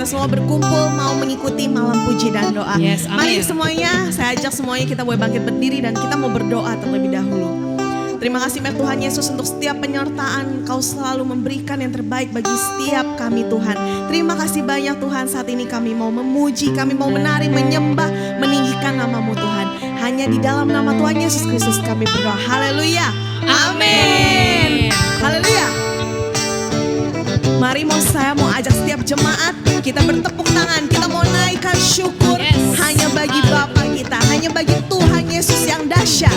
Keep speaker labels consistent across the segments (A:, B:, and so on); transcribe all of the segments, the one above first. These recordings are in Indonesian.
A: kita semua berkumpul mau mengikuti malam puji dan doa.
B: Yes, amin.
A: Mari semuanya, saya ajak semuanya kita boleh bangkit berdiri dan kita mau berdoa terlebih dahulu. Terima kasih Tuhan Yesus untuk setiap penyertaan Kau selalu memberikan yang terbaik bagi setiap kami Tuhan. Terima kasih banyak Tuhan, saat ini kami mau memuji, kami mau menari, menyembah, meninggikan nama-Mu Tuhan. Hanya di dalam nama Tuhan Yesus Kristus kami berdoa. Haleluya. Amin. Haleluya. Mari saya mau ajak setiap jemaat, kita bertepuk tangan, kita mau naikkan syukur hanya bagi Bapa kita, hanya bagi Tuhan Yesus yang dahsyat.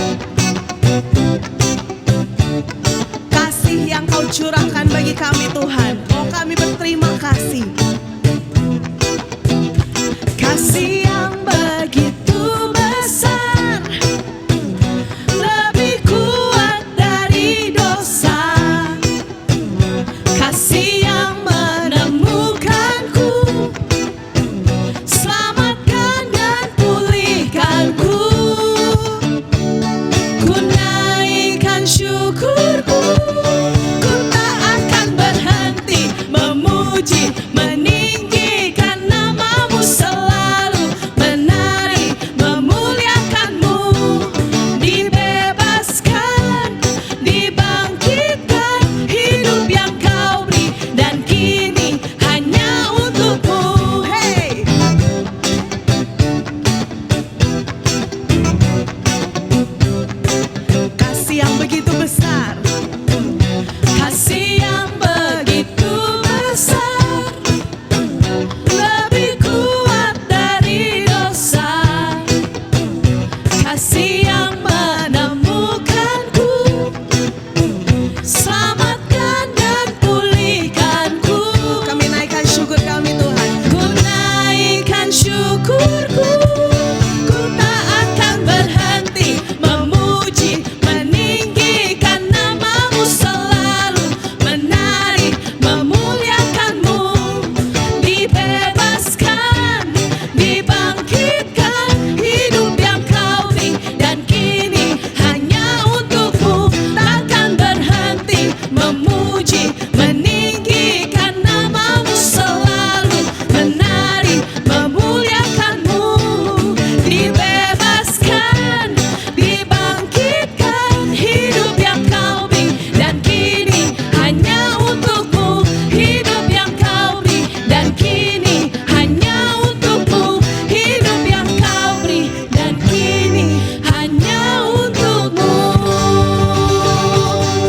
A: Kasih yang Kau curahkan bagi kami Tuhan, oh kami berterima kasih. Kasih yang begitu besar, lebih kuat dari dosa. Kasih yang menemukanku, selamatkan dan pulihkanku. Ku naikkan syukurku, ku tak akan berhenti memuji, meninggikan nama-Mu selalu, menari, memuliakan-Mu. Dibebaskan, dibangkitkan, hidup yang Kau beri dan kini hanya untuk-Mu. Hey! Kasih yang begitu besar, kasih yang begitu besar, lebih kuat dari dosa. Kasih yang menemukanku, selamatkan dan pulihkanku. Kami naikkan syukur kami Tuhan. Ku naikkan syukurku, ku tak akan berhenti memuji, meninggikan nama-Mu selalu, menari, memuliakan-Mu. Dibebaskan, dibangkitkan, hidup yang Kau beri dan kini hanya untuk-Mu. Takkan berhenti memuji, meninggikan nama-Mu selalu, menari, memuliakan-Mu. Dibebaskan, dibangkitkan, hidup yang Kau beri dan kini hanya untuk-Mu. Hidup yang Kau beri dan kini hanya untuk-Mu. Hidup yang Kau beri dan kini hanya untuk-Mu.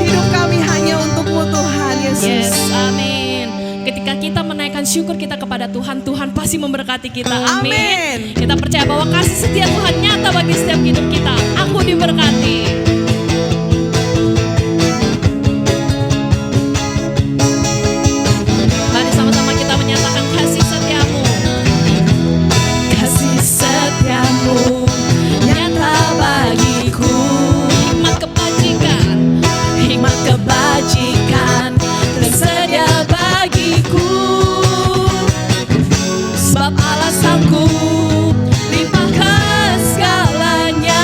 A: Hidup kami hanya untuk-Mu Tuhan Yesus.
B: Yes, amin. Ketika kita menaikkan syukur kita kepada Tuhan, Tuhan pasti memberkati kita. Amin.
A: Amin.
B: Kita percaya bahwa kasih setia Tuhan nyata bagi setiap hidup kita. Aku diberkati. Mari sama-sama kita menyatakan kasih setiamu.
A: Kasih setiamu nyata bagiku,
B: Hikmat kebajikan,
A: hikmat kebajikan tersedia bagiku. Sebab Allah sanggup limpahkan segalanya.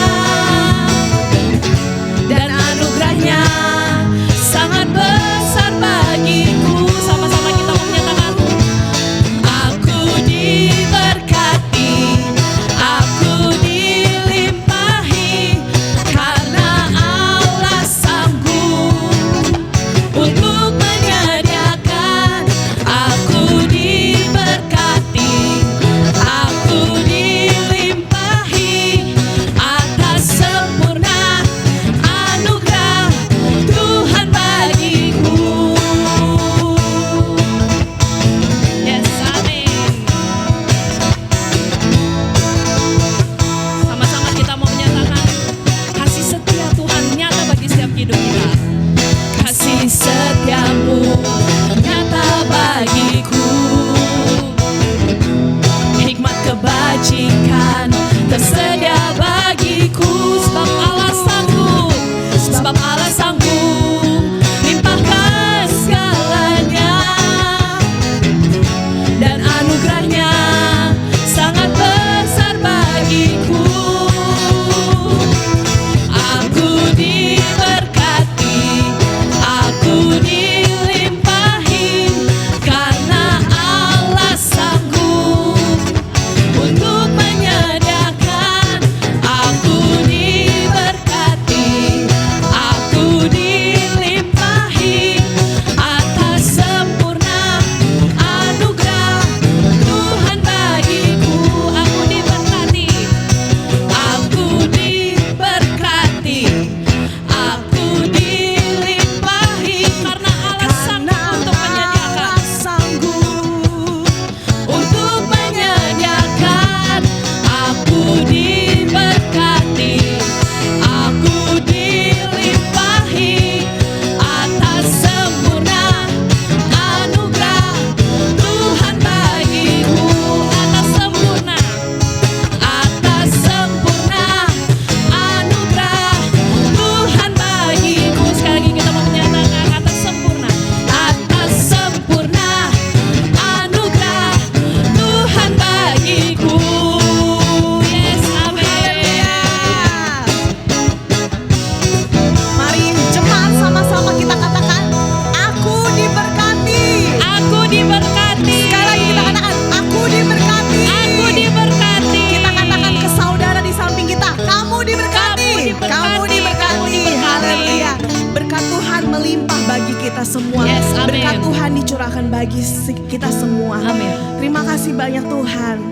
A: diberkati. Kamu diberkati. Haleluya. Berkat Tuhan melimpah bagi kita semua.
B: Yes, amin.
A: Berkat Tuhan dicurahkan bagi kita semua.
B: Amin.
A: Terima kasih banyak Tuhan.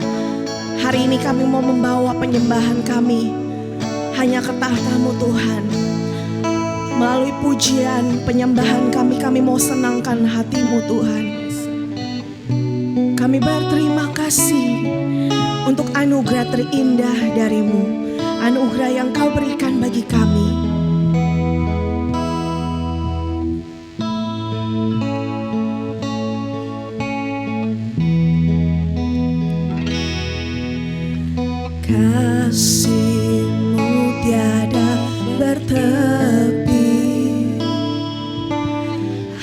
A: Hari ini kami mau membawa penyembahan kami hanya ke tahta-Mu Tuhan. Melalui pujian penyembahan kami mau senangkan hati-Mu Tuhan. Kami berterima kasih untuk anugerah terindah dari-Mu, anugerah yang Kau berikan bagi kami. Kasih-Mu tiada bertepi,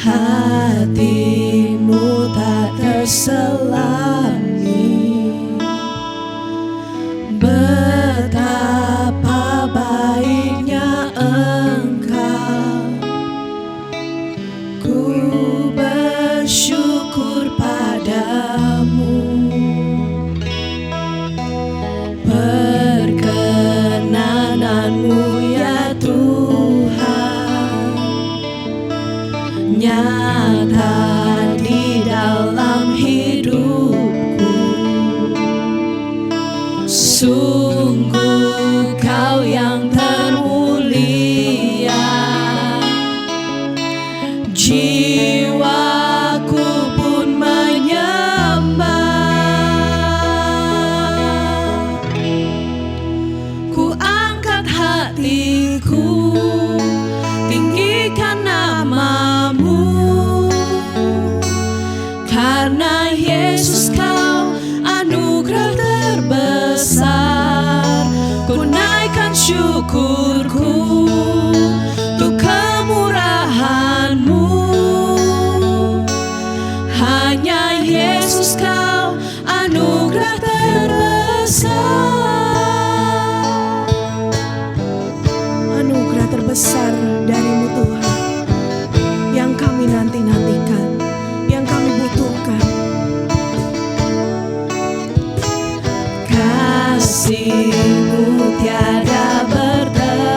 A: hati-Mu tak terselami. Betapa baiknya Engkau, ku bersyukur padamu. Perkenanan-Mu ya Tuhan nyata di dalam hidupku. Sungguh Kau yang termulia, jiwaku pun menyembah. Ku angkat hatiku, tinggikan nama-Mu, karena Yesus Kau anugerah terbesar. Ku naikkan syukurku untuk kemurahan-Mu, hanya Yesus Kau anugerah terbesar. Anugerah terbesar dari-Mu Tuhan, yang kami nanti-nantikan, yang kami butuhkan. Kasih-Mu tiada bertepi,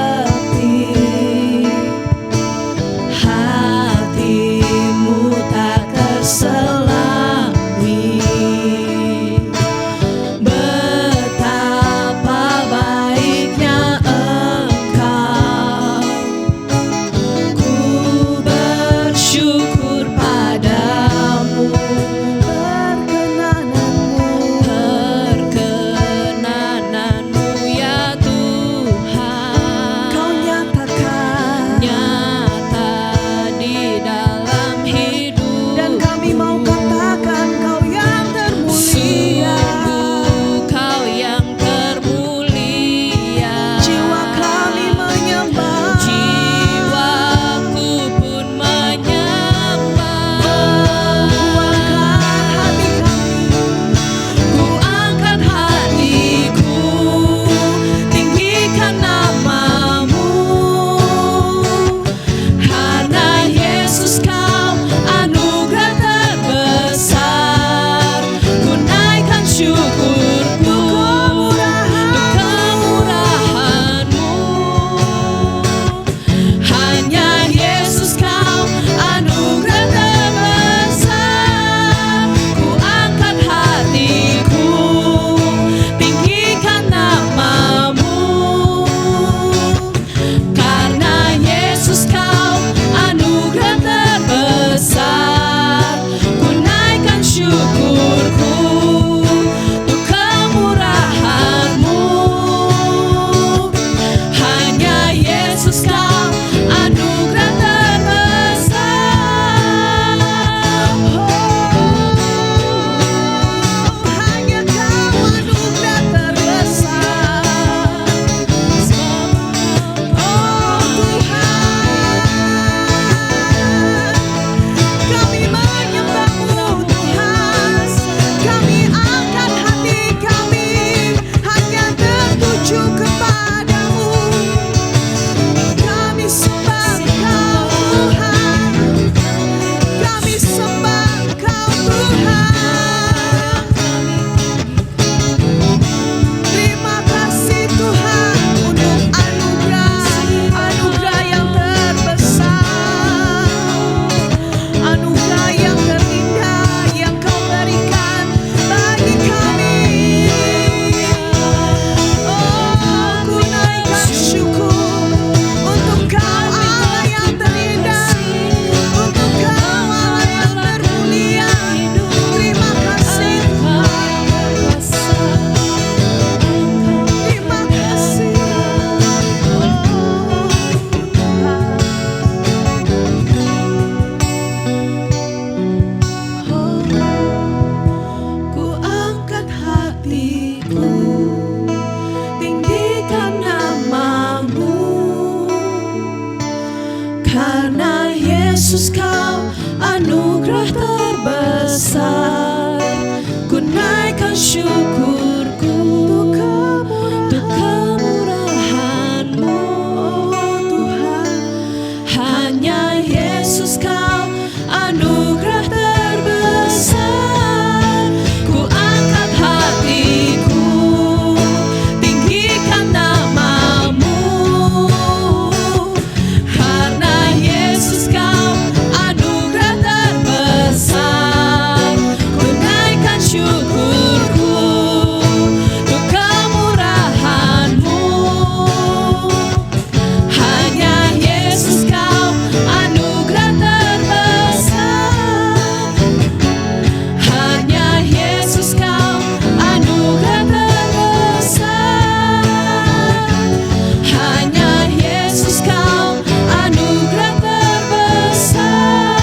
B: Yesus kau anugerah terbesar. Ku naikkan syukurku untuk kemurahan-Mu,
A: Oh Tuhan.
B: hanya Yesus kau anugerah terbesar. Ku angkat hatiku, tinggikan nama-Mu, karena Yesus kau anugerah terbesar. Ku naikkan syukurku untuk kemurahan-Mu, hanya Yesus kau anugerah terbesar. Hanya Yesus kau anugerah terbesar. Hanya Yesus kau anugerah terbesar.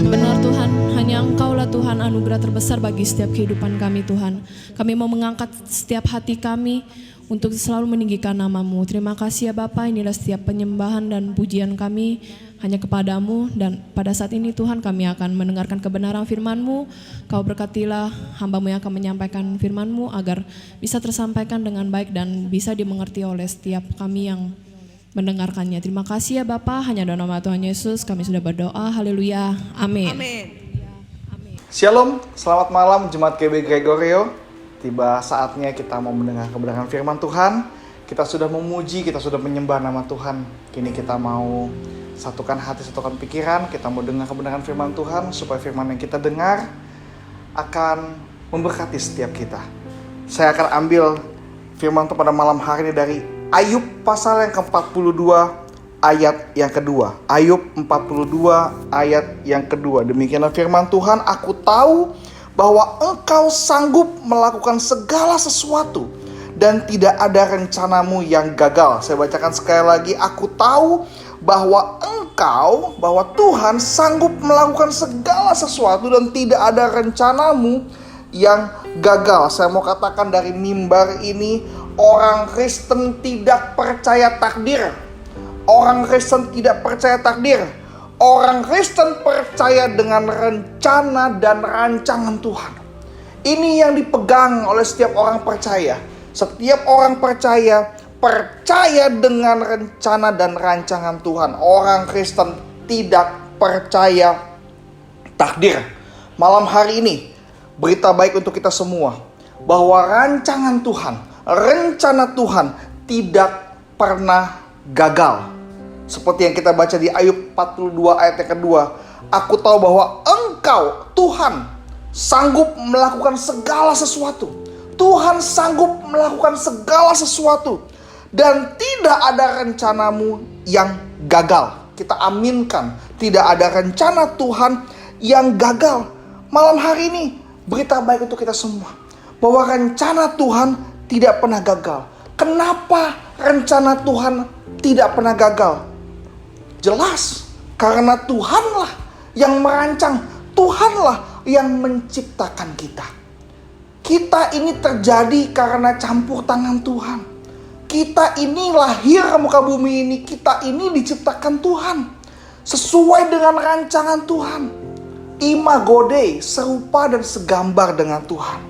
B: Benar Tuhan, hanya Engkaulah Tuhan anugerah terbesar bagi setiap kehidupan kami Tuhan. Kami mau mengangkat setiap hati kami untuk selalu meninggikan nama-Mu. Terima kasih ya Bapa, inilah setiap penyembahan dan pujian kami hanya kepadamu. Dan pada saat ini Tuhan kami akan mendengarkan kebenaran firman-Mu. Kau berkatilah hamba-Mu yang akan menyampaikan firman-Mu agar bisa tersampaikan dengan baik dan bisa dimengerti oleh setiap kami yang mendengarkannya. Terima kasih ya Bapa, hanya dalam nama Tuhan Yesus kami sudah berdoa. Haleluya. Amin.
A: Amin.
C: Shalom, selamat malam Jemaat GB Gregorio. Tiba saatnya kita mau mendengar kebenaran firman Tuhan. Kita sudah memuji, kita sudah menyembah nama Tuhan. Kini kita mau satukan hati, satukan pikiran. Kita mau dengar kebenaran firman Tuhan, supaya firman yang kita dengar akan memberkati setiap kita. Saya akan ambil firman Tuhan pada malam hari ini dari Ayub pasal yang ke-42 ayat yang kedua. Ayub 42 ayat yang kedua. Demikianlah firman Tuhan, aku tahu bahwa Engkau sanggup melakukan segala sesuatu dan tidak ada rencanamu yang gagal. Saya bacakan sekali lagi, aku tahu bahwa Tuhan sanggup melakukan segala sesuatu dan tidak ada rencanamu yang gagal. Saya mau katakan dari mimbar ini, orang Kristen tidak percaya takdir. Orang Kristen tidak percaya takdir. Orang Kristen percaya dengan rencana dan rancangan Tuhan. Ini yang dipegang oleh setiap orang percaya. Setiap orang percaya dengan rencana dan rancangan Tuhan. Orang Kristen tidak percaya takdir. Malam hari ini, berita baik untuk kita semua, bahwa rancangan Tuhan, rencana Tuhan tidak pernah gagal. Seperti yang kita baca di Ayub 42 ayat yang kedua. Aku tahu bahwa Engkau, Tuhan, sanggup melakukan segala sesuatu. Tuhan sanggup melakukan segala sesuatu. Dan tidak ada rencanamu yang gagal. Kita aminkan, tidak ada rencana Tuhan yang gagal. Malam hari ini, berita baik untuk kita semua, bahwa rencana Tuhan tidak pernah gagal. Kenapa rencana Tuhan tidak pernah gagal? Jelas, karena Tuhanlah yang merancang, Tuhanlah yang menciptakan kita. Kita ini terjadi karena campur tangan Tuhan. Kita ini lahir ke muka bumi ini, kita ini diciptakan Tuhan sesuai dengan rancangan Tuhan. Imago Dei, serupa dan segambar dengan Tuhan.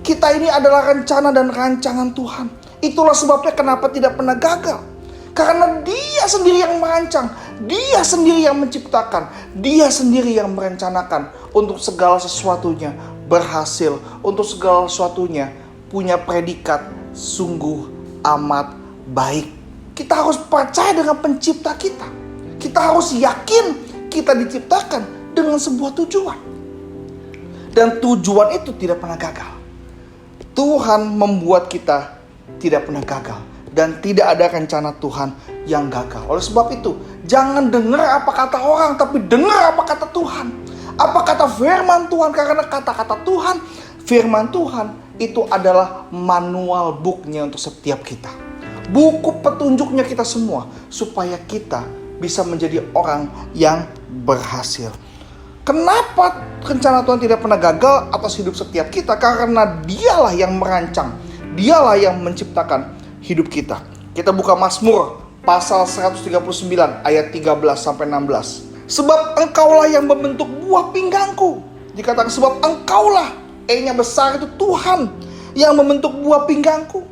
C: Kita ini adalah rencana dan rancangan Tuhan. Itulah sebabnya kenapa tidak pernah gagal. Karena Dia sendiri yang merancang, Dia sendiri yang menciptakan, Dia sendiri yang merencanakan untuk segala sesuatunya berhasil, untuk segala sesuatunya punya predikat sungguh amat baik. Kita harus percaya dengan pencipta kita. Kita harus yakin kita diciptakan dengan sebuah tujuan. Dan tujuan itu tidak pernah gagal. Tuhan membuat kita tidak pernah gagal. Dan tidak ada rencana Tuhan yang gagal. Oleh sebab itu, jangan dengar apa kata orang, tapi dengar apa kata Tuhan. Apa kata firman Tuhan, karena kata-kata Tuhan, firman Tuhan itu adalah manual booknya untuk setiap kita. Buku petunjuknya kita semua, supaya kita bisa menjadi orang yang berhasil. Kenapa rencana Tuhan tidak pernah gagal atas hidup setiap kita? Karena Dialah yang merancang, Dialah yang menciptakan, hidup kita. Kita buka Mazmur pasal 139 ayat 13 sampai 16. Sebab engkaulah yang membentuk buah pinggangku. Dikatakan sebab engkaulah, E-nya besar itu Tuhan, yang membentuk buah pinggangku.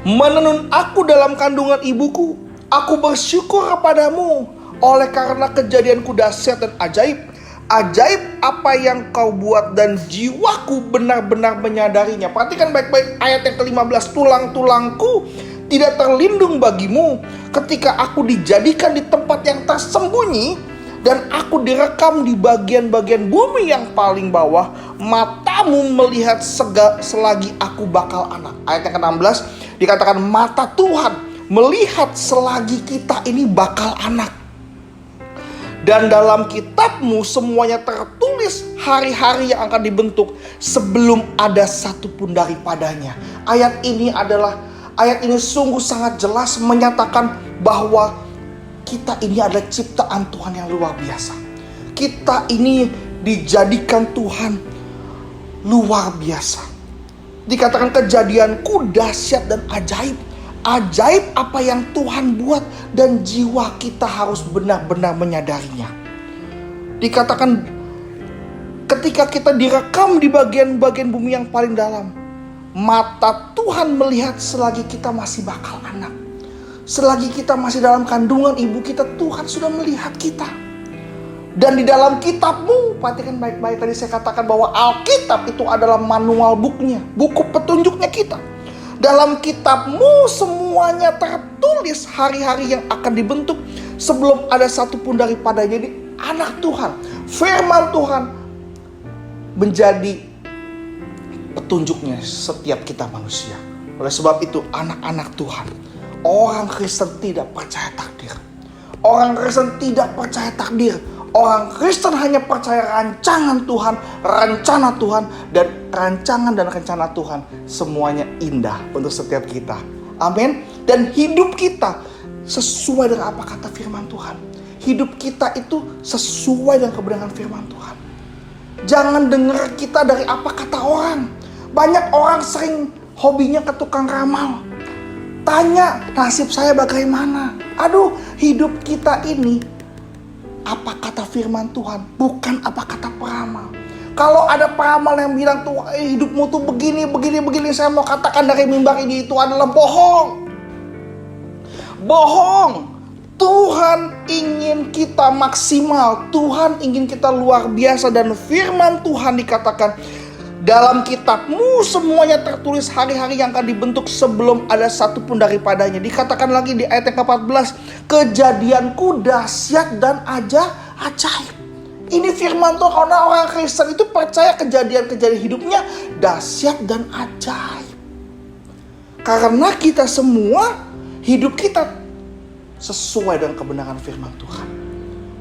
C: Menenun aku dalam kandungan ibuku. Aku bersyukur kepadamu oleh karena kejadianku dahsyat dan ajaib. Ajaib apa yang kau buat dan jiwaku benar-benar menyadarinya. Perhatikan baik-baik ayat yang ke-15. Tulang-tulangku tidak terlindung bagimu ketika aku dijadikan di tempat yang tersembunyi dan aku direkam di bagian-bagian bumi yang paling bawah. Matamu melihat selagi aku bakal anak. Ayat yang ke-16 dikatakan mata Tuhan melihat selagi kita ini bakal anak. Dan dalam kitabmu semuanya tertulis hari-hari yang akan dibentuk sebelum ada satupun daripadanya. Ayat ini sungguh sangat jelas menyatakan bahwa kita ini adalah ciptaan Tuhan yang luar biasa. Kita ini dijadikan Tuhan luar biasa. Dikatakan kejadianku dahsyat dan ajaib. Ajaib apa yang Tuhan buat dan jiwa kita harus benar-benar menyadarinya. Dikatakan ketika kita direkam di bagian-bagian bumi yang paling dalam, mata Tuhan melihat selagi kita masih bakal anak. Selagi kita masih dalam kandungan ibu kita, Tuhan sudah melihat kita. Dan di dalam kitabmu, perhatikan baik-baik, tadi saya katakan bahwa Alkitab itu adalah manual buku petunjuknya kita. Dalam kitabmu semuanya tertulis hari-hari yang akan dibentuk sebelum ada satupun daripada. Jadi anak Tuhan, firman Tuhan menjadi petunjuknya setiap kita manusia. Oleh sebab itu anak-anak Tuhan, orang Kristen tidak percaya takdir. Orang Kristen tidak percaya takdir. Orang Kristen hanya percaya rancangan Tuhan, rencana Tuhan, dan rancangan dan rencana Tuhan semuanya indah untuk setiap kita. Amin. Dan hidup kita sesuai dengan apa kata firman Tuhan. Hidup kita itu sesuai dengan kebenaran firman Tuhan. Jangan dengar kita dari apa kata orang. Banyak orang sering hobinya ke tukang ramal. Tanya nasib saya bagaimana. Aduh, hidup kita ini apa kata firman Tuhan, bukan apa kata peramal. Kalau ada peramal yang bilang tuh hidupmu tuh begini, saya mau katakan dari mimbar ini, itu adalah bohong. Bohong. Tuhan ingin kita maksimal, Tuhan ingin kita luar biasa, dan firman Tuhan dikatakan dalam kitabmu semuanya tertulis hari-hari yang akan dibentuk sebelum ada satupun daripadanya. Dikatakan lagi di ayat yang ke-14, kejadianku dahsyat dan ajaib. Ini firman Tuhan. Orang Kristen itu percaya kejadian-kejadian hidupnya dahsyat dan ajaib. Karena kita semua hidup kita sesuai dengan kebenaran firman Tuhan.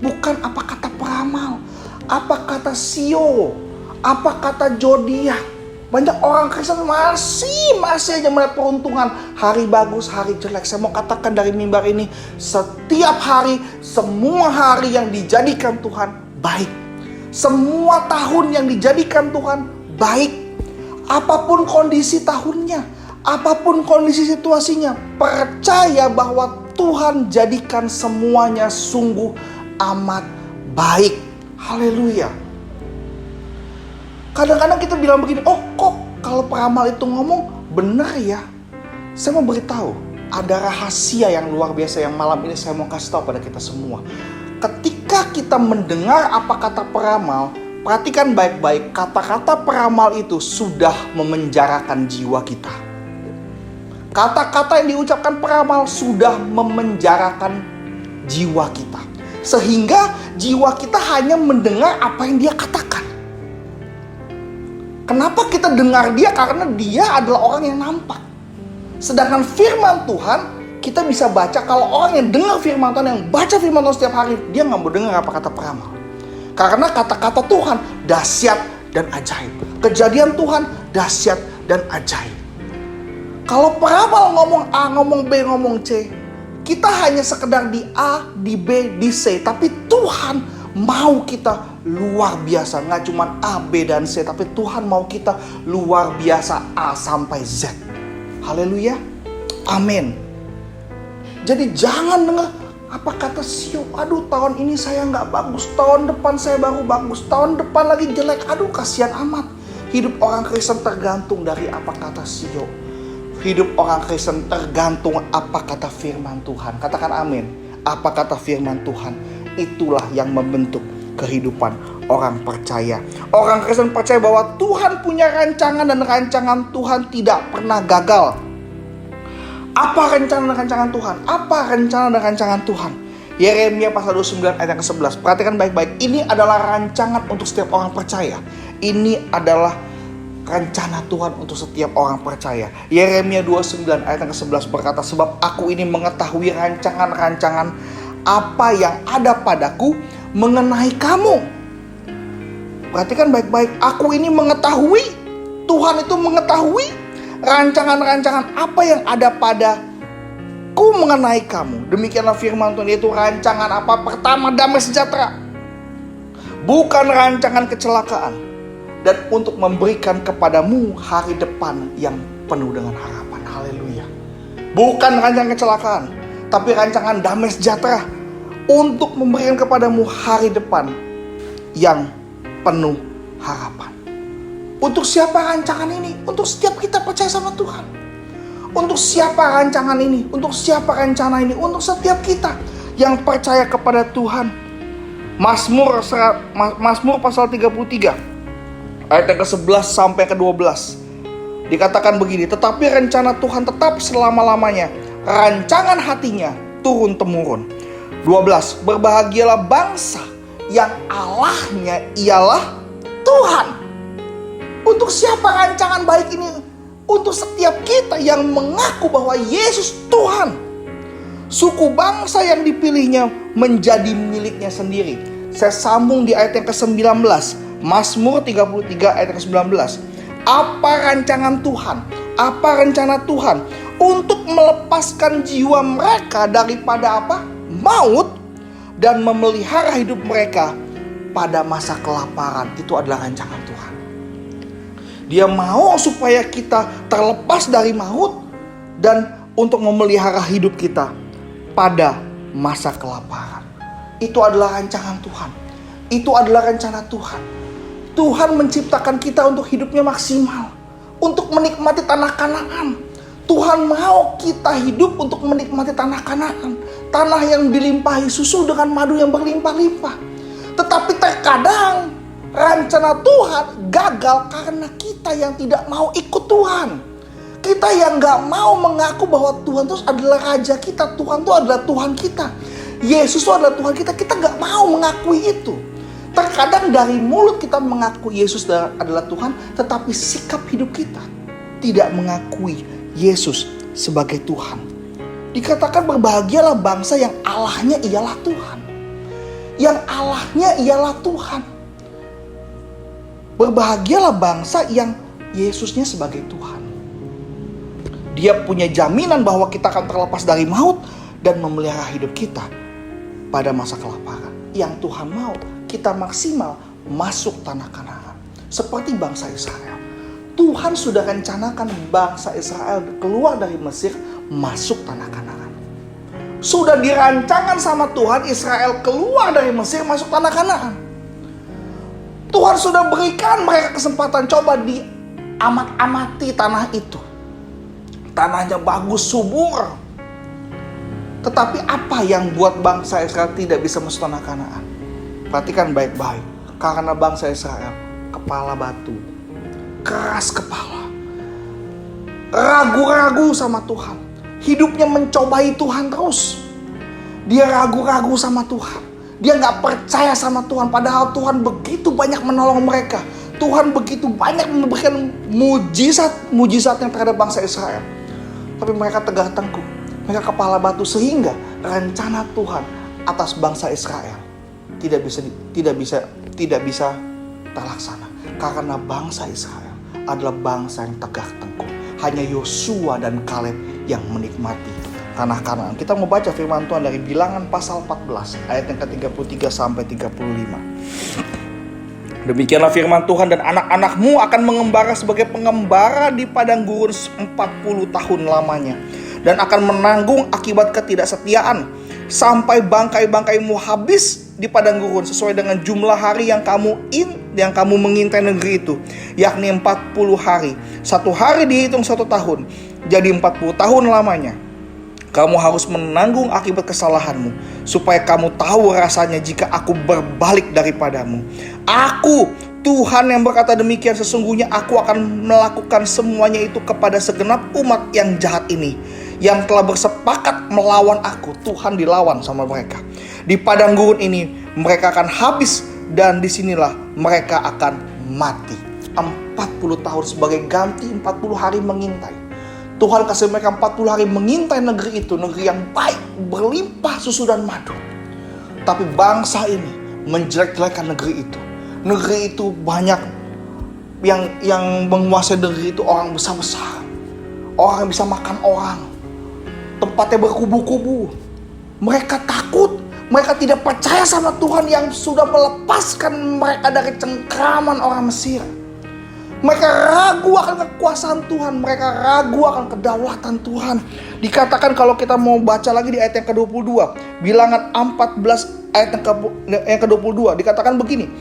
C: Bukan apa kata peramal, apa kata sio, apa kata zodiak. Banyak orang Kristen masih aja melihat peruntungan. Hari bagus, hari jelek. Saya mau katakan dari mimbar ini, setiap hari, semua hari yang dijadikan Tuhan baik. Semua tahun yang dijadikan Tuhan baik. Apapun kondisi tahunnya, apapun kondisi situasinya, percaya bahwa Tuhan jadikan semuanya sungguh amat baik. Haleluya. Kadang-kadang kita bilang begini, oh kok kalau peramal itu ngomong benar ya. Saya mau beritahu, ada rahasia yang luar biasa yang malam ini saya mau kasih tahu pada kita semua. Ketika kita mendengar apa kata peramal, perhatikan baik-baik, kata-kata peramal itu sudah memenjarakan jiwa kita. Kata-kata yang diucapkan peramal sudah memenjarakan jiwa kita. Sehingga jiwa kita hanya mendengar apa yang dia katakan. Kenapa kita dengar dia? Karena dia adalah orang yang nampak. Sedangkan firman Tuhan, kita bisa baca kalau orang yang dengar firman Tuhan, yang baca firman Tuhan setiap hari, dia gak mau dengar apa kata peramal. Karena kata-kata Tuhan dahsyat dan ajaib. Kejadian Tuhan dahsyat dan ajaib. Kalau peramal ngomong A, ngomong B, ngomong C, kita hanya sekedar di A, di B, di C. Tapi Tuhan mau kita luar biasa. Nggak cuma A, B, dan C. Tapi Tuhan mau kita luar biasa A sampai Z. Haleluya. Amin. Jadi jangan dengar apa kata Sio, aduh tahun ini saya nggak bagus, tahun depan saya baru bagus, tahun depan lagi jelek, aduh kasihan amat. Hidup orang Kristen tergantung dari apa kata Sio. Hidup orang Kristen tergantung apa kata firman Tuhan. Katakan amin. Apa kata firman Tuhan, itulah yang membentuk kehidupan orang percaya. Orang Kristen percaya bahwa Tuhan punya rancangan dan rancangan Tuhan tidak pernah gagal. Apa rencana dan rancangan Tuhan? Apa rencana dan rancangan Tuhan? Yeremia pasal 29 ayat yang ke-11. Perhatikan baik-baik. Ini adalah rancangan untuk setiap orang percaya. Ini adalah rencana Tuhan untuk setiap orang percaya. Yeremia 29 ayat yang ke-11 berkata, sebab aku ini mengetahui rancangan-rancangan apa yang ada padaku mengenai kamu. Perhatikan baik-baik. Aku ini mengetahui. Tuhan itu mengetahui rancangan-rancangan apa yang ada padaku mengenai kamu. Demikianlah firman Tuhan, yaitu rancangan apa? Pertama, damai sejahtera. Bukan rancangan kecelakaan. Dan untuk memberikan kepadamu hari depan yang penuh dengan harapan. Haleluya. Bukan rancangan kecelakaan, tapi rancangan damai sejahtera. Untuk memberikan kepadamu hari depan yang penuh harapan. Untuk siapa rancangan ini? Untuk setiap kita percaya sama Tuhan. Untuk siapa rancangan ini? Untuk siapa rencana ini? Untuk setiap kita yang percaya kepada Tuhan. Mazmur pasal 33 ayat yang ke-11 sampai ke-12 dikatakan begini, tetapi rencana Tuhan tetap selama-lamanya, rancangan hatinya turun-temurun. 12, berbahagialah bangsa yang Allahnya ialah Tuhan. Untuk siapa rancangan baik ini? Untuk setiap kita yang mengaku bahwa Yesus Tuhan. Suku bangsa yang dipilihnya menjadi miliknya sendiri. Saya sambung di ayat yang ke-19, Mazmur 33 ayat ke-19. Apa rancangan Tuhan? Apa rencana Tuhan? Untuk melepaskan jiwa mereka daripada apa? Maut, dan memelihara hidup mereka pada masa kelaparan. Itu adalah rancangan Tuhan. Dia mau supaya kita terlepas dari maut dan untuk memelihara hidup kita pada masa kelaparan. Itu adalah rancangan Tuhan. Itu adalah rencana Tuhan. Tuhan menciptakan kita untuk hidupnya maksimal, untuk menikmati tanah Kanaan. Tuhan mau kita hidup untuk menikmati tanah Kanaan, tanah yang dilimpahi susu dengan madu yang berlimpah-limpah. Tetapi terkadang rencana Tuhan gagal karena kita yang tidak mau ikut Tuhan. Kita yang gak mau mengaku bahwa Tuhan itu adalah Raja kita, Tuhan itu adalah Tuhan kita, Yesus itu adalah Tuhan kita. Kita gak mau mengakui itu. Terkadang dari mulut kita mengaku Yesus adalah Tuhan, tetapi sikap hidup kita tidak mengakui Yesus sebagai Tuhan. Dikatakan berbahagialah bangsa yang Allahnya ialah Tuhan. Yang Allahnya ialah Tuhan. Berbahagialah bangsa yang Yesusnya sebagai Tuhan. Dia punya jaminan bahwa kita akan terlepas dari maut dan memelihara hidup kita pada masa kelaparan. Yang Tuhan mau kita maksimal masuk tanah Kanaan. Seperti bangsa Israel. Tuhan sudah rencanakan bangsa Israel keluar dari Mesir masuk tanah Kanaan. Sudah dirancangan sama Tuhan Israel keluar dari Mesir masuk tanah Kanaan. Tuhan sudah berikan mereka kesempatan, coba diamat-amati tanah itu. Tanahnya bagus, subur. Tetapi apa yang buat bangsa Israel tidak bisa masuk tanah Kanaan? Perhatikan baik-baik. Karena bangsa Israel kepala batu, keras kepala, ragu-ragu sama Tuhan. Hidupnya mencobai Tuhan terus. Dia ragu-ragu sama Tuhan. Dia gak percaya sama Tuhan. Padahal Tuhan begitu banyak menolong mereka. Tuhan begitu banyak memberikan mujizat yang terhadap bangsa Israel. Tapi mereka tegar tengkuk. Mereka kepala batu, sehingga rencana Tuhan atas bangsa Israel tidak bisa terlaksana. Karena bangsa Israel adalah bangsa yang tegar tengkuk. Hanya Yosua dan Kaleb yang menikmati tanah Kanaan. Kita mau baca firman Tuhan dari Bilangan pasal 14 ayat yang ke-33 sampai 35. Demikianlah firman Tuhan, dan anak-anakmu akan mengembara sebagai pengembara di padang gurun 40 tahun lamanya. dan akan menanggung akibat ketidaksetiaan sampai bangkai-bangkaimu habis di padang gurun sesuai dengan jumlah hari yang kamu mengintai negeri itu, yakni 40 hari. 1 hari dihitung 1 tahun, jadi 40 tahun lamanya. Kamu harus menanggung akibat kesalahanmu, supaya kamu tahu rasanya jika aku berbalik daripadamu. Aku, Tuhan yang berkata demikian, sesungguhnya aku akan melakukan semuanya itu kepada segenap umat yang jahat ini, yang telah bersepakat melawan aku. Tuhan dilawan sama mereka. Di padang gurun ini mereka akan habis, dan disinilah mereka akan mati. 40 tahun sebagai ganti 40 hari mengintai. Tuhan kasih mereka 40 hari mengintai negeri itu, negeri yang baik, berlimpah susu dan madu. Tapi bangsa ini menjelek-jelekan negeri itu. Negeri itu banyak yang menguasai negeri itu orang besar-besar, orang yang bisa makan orang, tempatnya berkubu-kubu. Mereka takut, mereka tidak percaya sama Tuhan yang sudah melepaskan mereka dari cengkraman orang Mesir. Mereka ragu akan kekuasaan Tuhan, mereka ragu akan kedaulatan Tuhan. Dikatakan kalau kita mau baca lagi di ayat yang ke-22, Bilangan 14 ayat yang ke-22, dikatakan begini.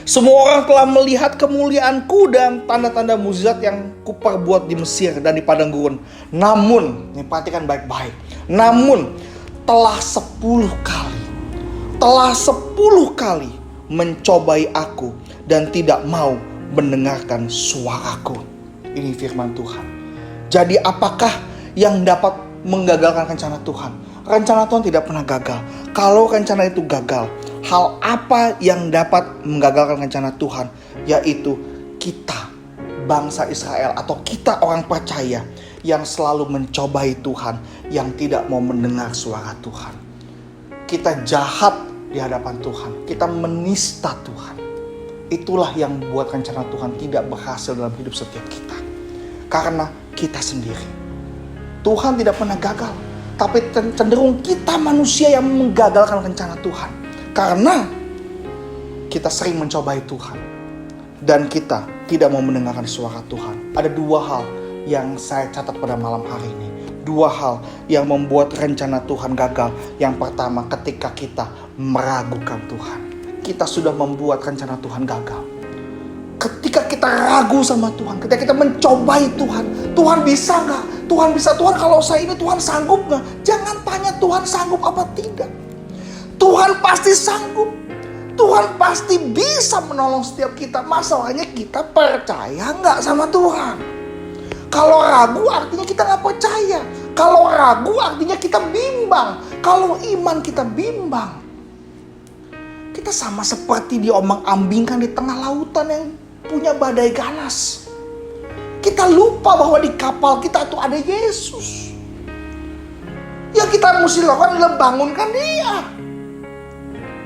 C: Semua orang telah melihat kemuliaanku dan tanda-tanda mukjizat yang kuperbuat di Mesir dan di padang gurun. Namun, ini perhatikan baik-baik. Namun, telah 10 kali mencobai aku dan tidak mau mendengarkan suaraku. Ini firman Tuhan. Jadi apakah yang dapat menggagalkan rencana Tuhan? Rencana Tuhan tidak pernah gagal. Kalau rencana itu gagal, hal apa yang dapat menggagalkan rencana Tuhan? Yaitu kita, bangsa Israel, atau kita orang percaya yang selalu mencobai Tuhan, yang tidak mau mendengar suara Tuhan. Kita jahat di hadapan Tuhan, kita menista Tuhan. Itulah yang membuat rencana Tuhan tidak berhasil dalam hidup setiap kita. Karena kita sendiri. Tuhan tidak pernah gagal, tapi cenderung kita manusia yang menggagalkan rencana Tuhan. Karena kita sering mencobai Tuhan, dan kita tidak mau mendengarkan suara Tuhan. Ada 2 hal yang saya catat pada malam hari ini. 2 hal yang membuat rencana Tuhan gagal. Yang pertama, ketika kita meragukan Tuhan. Kita sudah membuat rencana Tuhan gagal. Ketika kita ragu sama Tuhan, ketika kita mencobai Tuhan, Tuhan bisa gak? Tuhan bisa, Tuhan kalau saya ini Tuhan sanggup gak? Jangan tanya Tuhan sanggup apa tidak. Tuhan pasti sanggup. Tuhan pasti bisa menolong setiap kita. Masalahnya kita percaya gak sama Tuhan? Kalau ragu artinya kita gak percaya. Kalau ragu artinya kita bimbang. Kalau iman kita bimbang, kita sama seperti diombang-ambingkan di tengah lautan yang punya badai ganas. Kita lupa bahwa di kapal kita itu ada Yesus. Yang kita mesti lakukan adalah bangunkan Dia,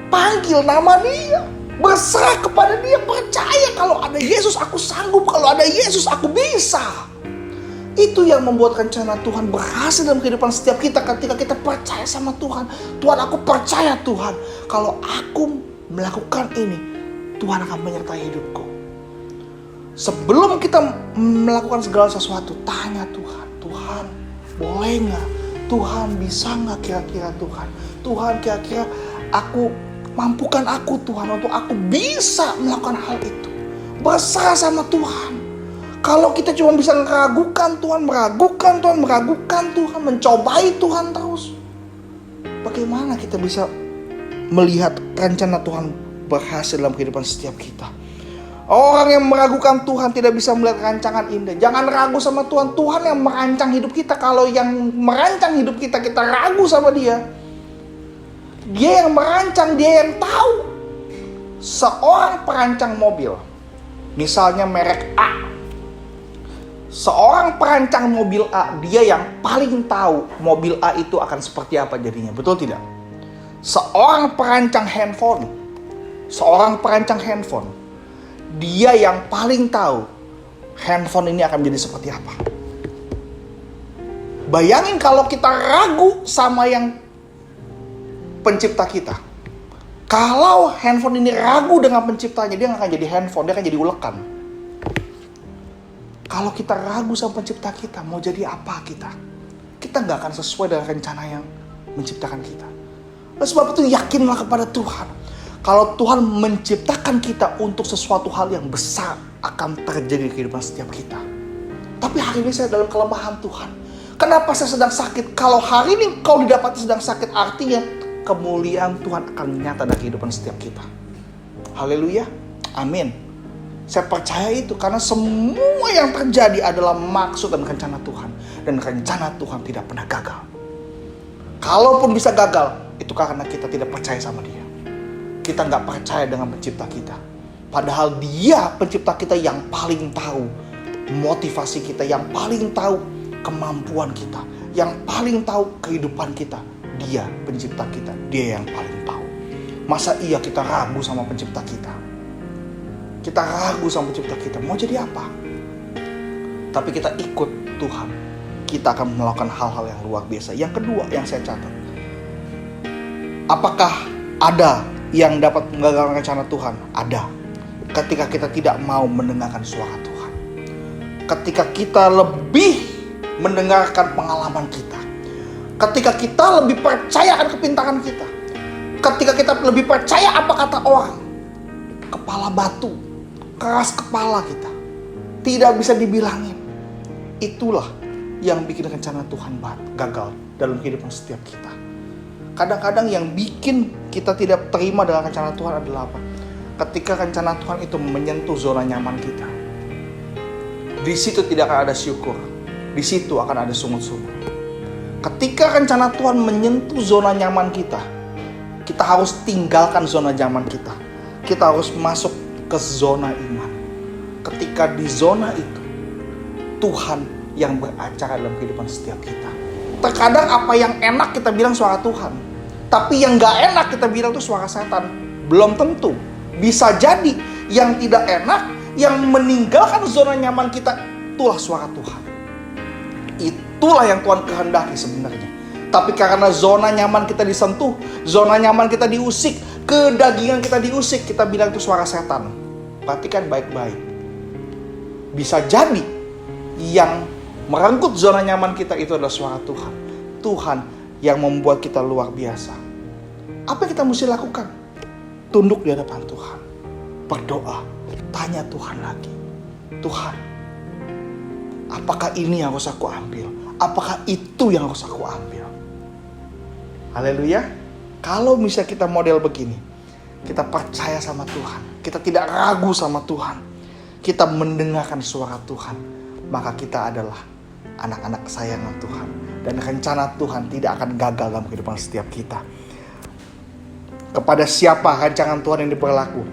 C: panggil nama Dia, berserah kepada Dia, percaya kalau ada Yesus aku sanggup, kalau ada Yesus aku bisa. Itu yang membuat rencana Tuhan berhasil dalam kehidupan setiap kita ketika kita percaya sama Tuhan. Tuhan, aku percaya Tuhan, kalau aku melakukan ini, Tuhan akan menyertai hidupku. Sebelum kita melakukan segala sesuatu, tanya Tuhan, Tuhan boleh gak? Tuhan bisa gak kira-kira Tuhan? Tuhan kira-kira mampukan aku Tuhan untuk aku bisa melakukan hal itu. Berserah sama Tuhan. Kalau kita cuma bisa meragukan Tuhan, mencobai Tuhan terus, bagaimana kita bisa melihat rencana Tuhan berhasil dalam kehidupan setiap kita? Orang yang meragukan Tuhan tidak bisa melihat rancangan indah. Jangan ragu sama Tuhan. Tuhan yang merancang hidup kita. Kalau yang merancang hidup kita, kita ragu sama Dia. Dia yang merancang, Dia yang tahu. Seorang perancang mobil, misalnya merek A, seorang perancang mobil A, dia yang paling tahu mobil A itu akan seperti apa jadinya. Betul tidak? Seorang perancang handphone, dia yang paling tahu handphone ini akan menjadi seperti apa. Bayangin kalau kita ragu sama yang pencipta kita. Kalau handphone ini ragu dengan penciptanya, dia nggak akan jadi handphone, dia akan jadi ulekan. Kalau kita ragu sama pencipta kita, mau jadi apa kita? kita nggak akan sesuai dengan rencana yang menciptakan kita. Oleh sebab itu yakinlah kepada Tuhan. Kalau Tuhan menciptakan kita untuk sesuatu hal yang besar akan terjadi di kehidupan setiap kita. Tapi hari ini saya dalam kelemahan Tuhan. Kenapa saya sedang sakit? Kalau hari ini kau didapati sedang sakit, artinya kemuliaan Tuhan akan nyata dalam kehidupan setiap kita. Haleluya. Amin. Saya percaya itu karena semua yang terjadi adalah maksud dan rencana Tuhan. Dan rencana Tuhan tidak pernah gagal. Kalaupun bisa gagal, itu karena kita tidak percaya sama Dia. Kita nggak percaya dengan pencipta kita. Padahal Dia pencipta kita yang paling tahu motivasi kita, yang paling tahu kemampuan kita, yang paling tahu kehidupan kita. Dia pencipta kita, Dia yang paling tahu. Masa iya kita ragu sama pencipta kita? Kita ragu sama pencipta kita, mau jadi apa? Tapi kita ikut Tuhan, kita akan melakukan hal-hal yang luar biasa. Yang kedua yang saya catat, apakah ada yang dapat menggagalkan rencana Tuhan? Ada. Ketika kita tidak mau mendengarkan suara Tuhan. Ketika kita lebih mendengarkan pengalaman kita. Ketika kita lebih percaya akan kepintaran kita. Ketika kita lebih percaya apa kata orang. Kepala batu, keras kepala kita, tidak bisa dibilangin. Itulah yang bikin rencana Tuhan gagal dalam kehidupan setiap kita. Kadang-kadang yang bikin kita tidak terima dengan rencana Tuhan adalah apa? Ketika rencana Tuhan itu menyentuh zona nyaman kita. Di situ tidak akan ada syukur. Di situ akan ada sungut-sungut. Ketika rencana Tuhan menyentuh zona nyaman kita, kita harus tinggalkan zona nyaman kita. Kita harus masuk ke zona iman. Ketika di zona itu, Tuhan yang beracara dalam kehidupan setiap kita. Terkadang apa yang enak kita bilang suara Tuhan, tapi yang gak enak kita bilang itu suara setan. Belum tentu. Bisa jadi yang tidak enak, yang meninggalkan zona nyaman kita, itulah suara Tuhan. Itulah yang Tuhan kehendaki sebenarnya. Tapi karena zona nyaman kita disentuh, zona nyaman kita diusik, kedagingan kita diusik, kita bilang itu suara setan. Perhatikan baik-baik. Bisa jadi yang merenggut zona nyaman kita itu adalah suara Tuhan. Tuhan yang membuat kita luar biasa. Apa yang kita mesti lakukan? Tunduk di hadapan Tuhan. Berdoa. Tanya Tuhan lagi. Tuhan, apakah ini yang harus aku ambil? Apakah itu yang harus aku ambil? Haleluya. Kalau misalnya kita model begini, kita percaya sama Tuhan, kita tidak ragu sama Tuhan, kita mendengarkan suara Tuhan, maka kita adalah anak-anak kesayangan Tuhan. Dan rencana Tuhan tidak akan gagal dalam kehidupan setiap kita. Kepada siapa rancangan Tuhan yang diberlaku?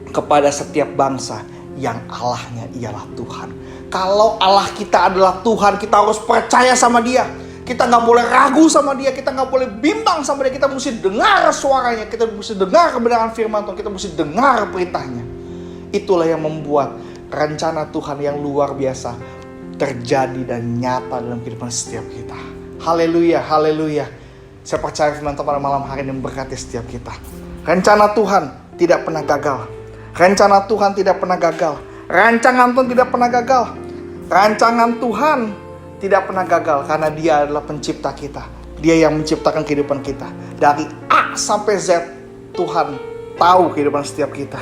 C: Kepada setiap bangsa yang Allahnya ialah Tuhan. Kalau Allah kita adalah Tuhan, kita harus percaya sama Dia. Kita gak boleh ragu sama Dia, kita gak boleh bimbang sama Dia. Kita mesti dengar suaranya, kita mesti dengar kebenaran firman Tuhan, kita mesti dengar perintahnya. Itulah yang membuat rencana Tuhan yang luar biasa terjadi dan nyata dalam kehidupan setiap kita. Haleluya, haleluya. Saya percaya firman Tuhan pada malam hari ini memberkati setiap kita. Rencana Tuhan tidak pernah gagal. Rencana Tuhan tidak pernah gagal. Rancangan Tuhan tidak pernah gagal. Rancangan Tuhan tidak pernah gagal karena Dia adalah pencipta kita. Dia yang menciptakan kehidupan kita. Dari A sampai Z, Tuhan tahu kehidupan setiap kita.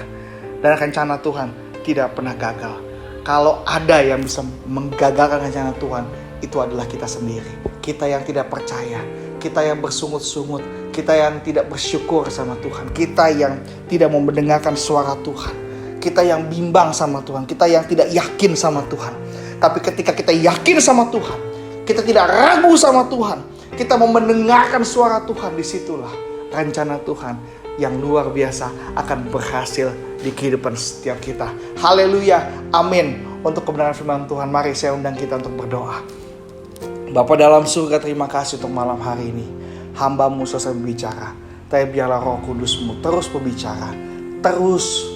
C: Dan rencana Tuhan tidak pernah gagal. Kalau ada yang bisa menggagalkan rencana Tuhan, itu adalah kita sendiri. Kita yang tidak percaya, kita yang bersungut-sungut, kita yang tidak bersyukur sama Tuhan, kita yang tidak mau mendengarkan suara Tuhan, kita yang bimbang sama Tuhan, kita yang tidak yakin sama Tuhan. Tapi ketika kita yakin sama Tuhan, kita tidak ragu sama Tuhan, kita mau mendengarkan suara Tuhan, disitulah rencana Tuhan yang luar biasa akan berhasil di kehidupan setiap kita. Haleluya, amin. Untuk kebenaran firman Tuhan, mari saya undang kita untuk berdoa. Bapa dalam surga, terima kasih untuk malam hari ini. Hamba-Mu selesai berbicara, tapi biarlah Roh Kudus-Mu terus berbicara, terus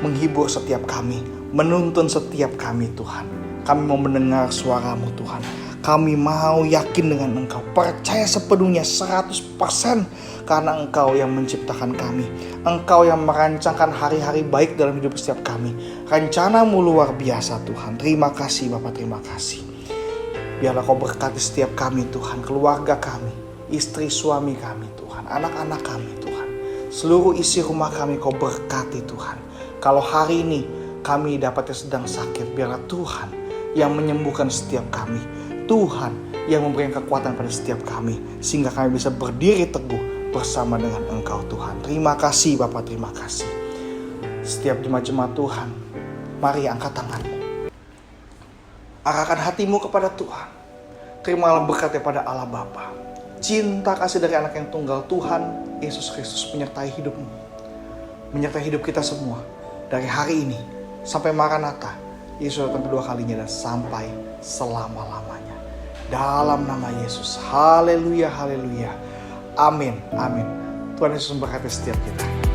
C: menghibur setiap kami, menuntun setiap kami Tuhan. Kami mau mendengar suara-Mu Tuhan. Kami mau yakin dengan Engkau, percaya sepenuhnya 100% karena Engkau yang menciptakan kami. Engkau yang merancangkan hari-hari baik dalam hidup setiap kami. Rencana-Mu luar biasa Tuhan. Terima kasih Bapak, terima kasih. Biarlah kau berkati setiap kami Tuhan, keluarga kami, istri suami kami Tuhan, anak-anak kami Tuhan. Seluruh isi rumah kami kau berkati Tuhan. Kalau hari ini kami dapatnya sedang sakit, biarlah Tuhan yang menyembuhkan setiap kami. Tuhan yang memberikan kekuatan pada setiap kami, sehingga kami bisa berdiri teguh bersama dengan Engkau Tuhan. Terima kasih Bapak, terima kasih. Setiap jemaat-jemaat Tuhan, mari angkat tanganmu. Arahkan hatimu kepada Tuhan. Terimalah berkat daripada Allah Bapa. Cinta kasih dari anak yang tunggal Tuhan Yesus Kristus menyertai hidupmu, menyertai hidup kita semua. Dari hari ini sampai Maranatha, Yesus datang kedua kalinya dan sampai selama-lamanya. Dalam nama Yesus, haleluya, haleluya, amin, amin. Tuhan Yesus memberkati setiap kita.